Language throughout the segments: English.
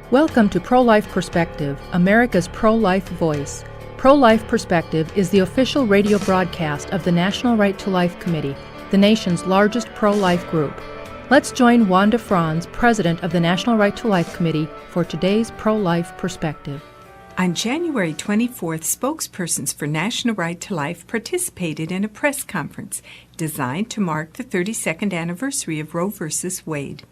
Welcome to Pro-Life Perspective, America's pro-life voice. Pro-Life Perspective is the official radio broadcast of the National Right to Life Committee, the nation's largest pro-life group. Let's join Wanda Franz, president of the National Right to Life Committee, for today's Pro-Life Perspective. On January 24th, spokespersons for National Right to Life participated in a press conference designed to mark the 32nd anniversary of Roe v. Wade.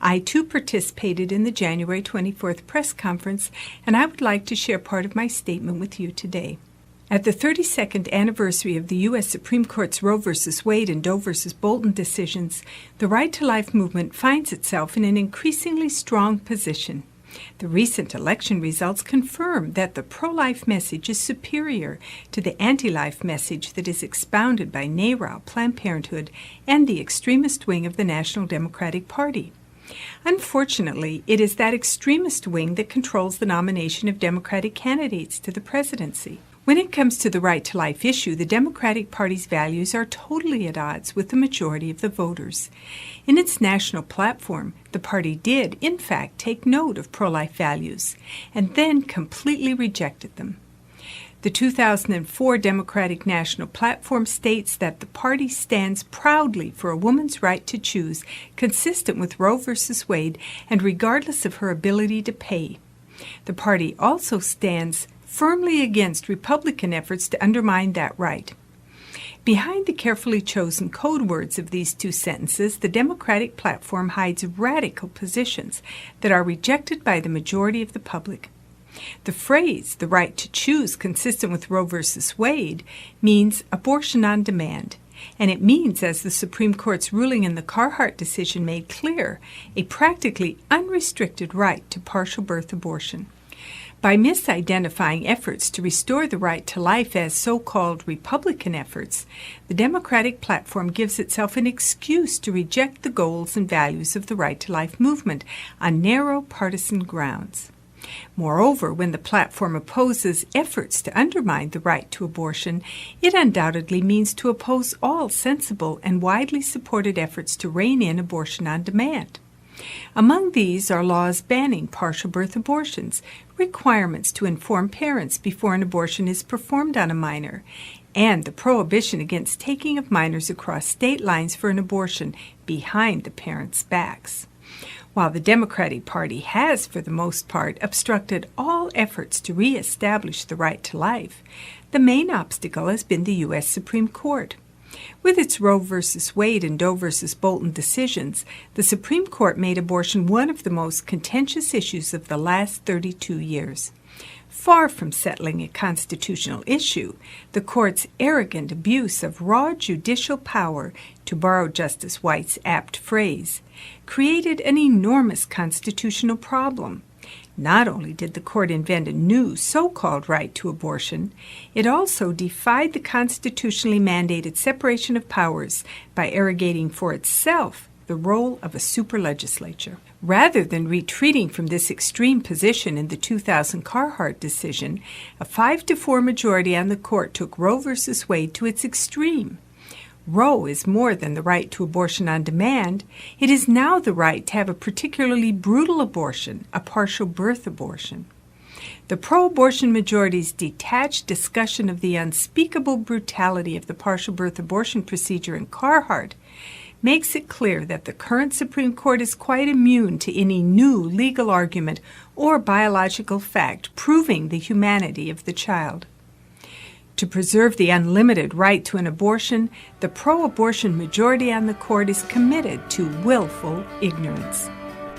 I, too, participated in the January 24th press conference, and I would like to share part of my statement with you today. At the 32nd anniversary of the U.S. Supreme Court's Roe v. Wade and Doe v. Bolton decisions, the Right to Life movement finds itself in an increasingly strong position. The recent election results confirm that the pro-life message is superior to the anti-life message that is expounded by NARAL, Planned Parenthood, and the extremist wing of the National Democratic Party. Unfortunately, it is that extremist wing that controls the nomination of Democratic candidates to the presidency. When it comes to the right to life issue, the Democratic Party's values are totally at odds with the majority of the voters. In its national platform, the party did, in fact, take note of pro-life values and then completely rejected them. The 2004 Democratic National Platform states that the party stands proudly for a woman's right to choose, consistent with Roe v. Wade and regardless of her ability to pay. The party also stands firmly against Republican efforts to undermine that right. Behind the carefully chosen code words of these two sentences, the Democratic platform hides radical positions that are rejected by the majority of the public. The phrase, the right to choose consistent with Roe v. Wade, means abortion on demand, and it means, as the Supreme Court's ruling in the Carhart decision made clear, a practically unrestricted right to partial birth abortion. By misidentifying efforts to restore the right to life as so-called Republican efforts, the Democratic platform gives itself an excuse to reject the goals and values of the Right to Life movement on narrow partisan grounds. Moreover, when the platform opposes efforts to undermine the right to abortion, it undoubtedly means to oppose all sensible and widely supported efforts to rein in abortion on demand. Among these are laws banning partial birth abortions, requirements to inform parents before an abortion is performed on a minor, and the prohibition against taking of minors across state lines for an abortion behind the parents' backs. While the Democratic Party has, for the most part, obstructed all efforts to reestablish the right to life, the main obstacle has been the U.S. Supreme Court. With its Roe v. Wade and Doe v. Bolton decisions, the Supreme Court made abortion one of the most contentious issues of the last 32 years. Far from settling a constitutional issue, the court's arrogant abuse of raw judicial power, to borrow Justice White's apt phrase, created an enormous constitutional problem. Not only did the court invent a new so-called right to abortion, it also defied the constitutionally mandated separation of powers by arrogating for itself the role of a superlegislature. Rather than retreating from this extreme position in the 2000 Carhart decision, a 5-4 majority on the court took Roe v. Wade to its extreme. Roe is more than the right to abortion on demand. It is now the right to have a particularly brutal abortion, a partial birth abortion. The pro-abortion majority's detached discussion of the unspeakable brutality of the partial birth abortion procedure in Carhart makes it clear that the current Supreme Court is quite immune to any new legal argument or biological fact proving the humanity of the child. To preserve the unlimited right to an abortion, the pro-abortion majority on the court is committed to willful ignorance.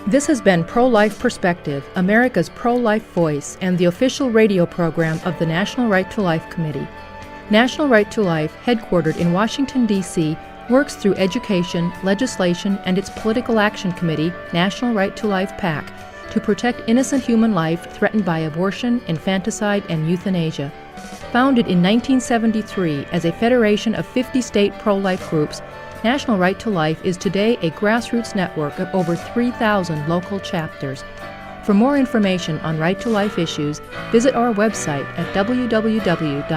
This has been Pro-Life Perspective, America's pro-life voice, and the official radio program of the National Right to Life Committee. National Right to Life, headquartered in Washington, D.C., works through education, legislation, and its political action committee, National Right to Life PAC, to protect innocent human life threatened by abortion, infanticide, and euthanasia. Founded in 1973 as a federation of 50 state pro-life groups, National Right to Life is today a grassroots network of over 3,000 local chapters. For more information on right to life issues, visit our website at www.nrlc.org.